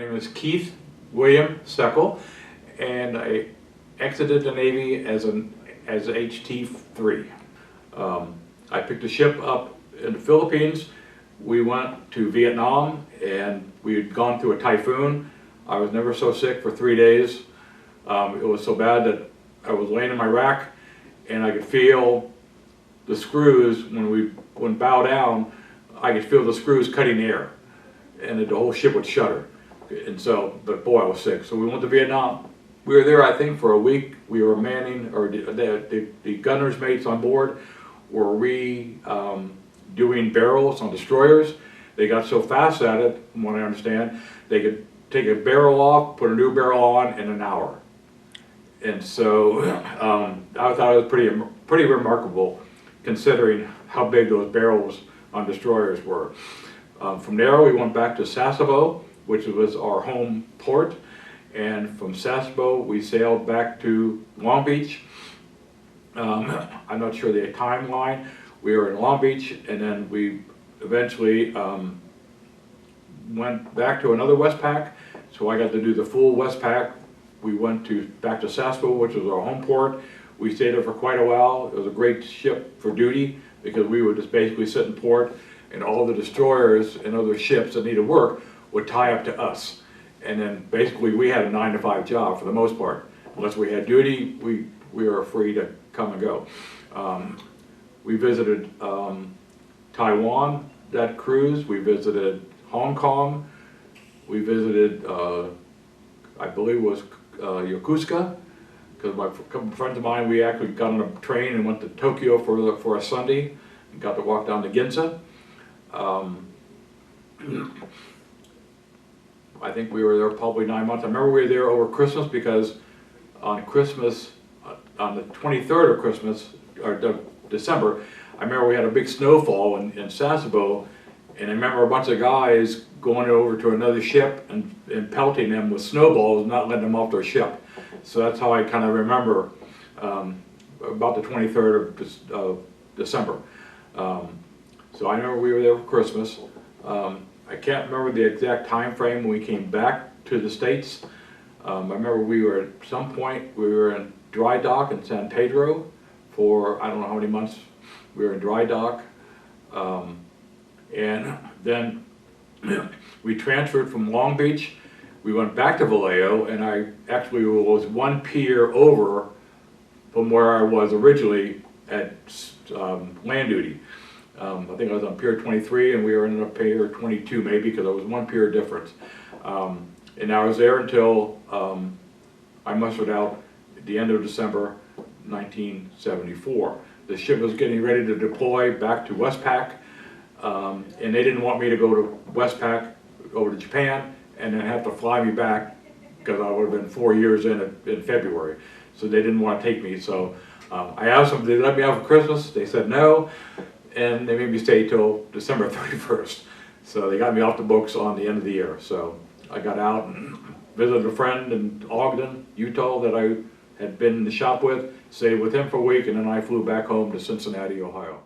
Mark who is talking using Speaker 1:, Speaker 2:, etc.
Speaker 1: name is Keith William Seckel, and I exited the Navy as HT3. I picked a ship up in the Philippines. We went to Vietnam, and we had gone through a typhoon. I was never so sick for 3 days. It was so bad that I was laying in my rack, and I could feel the screws when we bow down. I could feel the screws cutting air, and the whole ship would shudder. And so, but boy, I was sick. So we went to Vietnam. We were there, I think, for a week. We were manning, or the gunner's mates on board were doing barrels on destroyers. They got so fast at it, from what I understand, they could take a barrel off, put a new barrel on in an hour. And so I thought it was pretty remarkable, considering how big those barrels on destroyers were. From there, we went back to Sasebo, which was our home port, and from Sasebo we sailed back to Long Beach. I'm not sure the timeline. We were in Long Beach, and then we eventually went back to another WestPac, so I got to do the full WestPac. We went back to Sasebo, which was our home port. We stayed there for quite a while. It was a great ship for duty because we would just basically sit in port, and all the destroyers and other ships that needed work would tie up to us. And then basically we had a 9-to-5 job for the most part. Unless we had duty, we were free to come and go. We visited Taiwan, that cruise. We visited Hong Kong. We visited, I believe it was Yokosuka, because a couple of friends of mine, we actually got on a train and went to Tokyo for a Sunday and got to walk down to Ginza. I think we were there probably 9 months. I remember we were there over Christmas because on Christmas, on the 23rd of Christmas, or December, I remember we had a big snowfall in Sasebo, and I remember a bunch of guys going over to another ship and pelting them with snowballs and not letting them off their ship. So that's how I kind of remember about the 23rd of December. So I remember we were there for Christmas. I can't remember the exact time frame when we came back to the States. I remember we were at some point, we were in dry dock in San Pedro for I don't know how many months we were in dry dock. And then we transferred from Long Beach. We went back to Vallejo, and I actually was one pier over from where I was originally at land duty. I think I was on Pier 23, and we were in Pier 22 maybe, because there was one pier difference. And I was there until I mustered out at the end of December 1974. The ship was getting ready to deploy back to WestPac, and they didn't want me to go to WestPac over to Japan and then have to fly me back, because I would have been 4 years in February. So they didn't want to take me. So I asked them, did they let me out for Christmas? They said no. And they made me stay till December 31st. So they got me off the books on the end of the year. So I got out and visited a friend in Ogden, Utah, that I had been in the shop with, stayed with him for a week, and then I flew back home to Cincinnati, Ohio.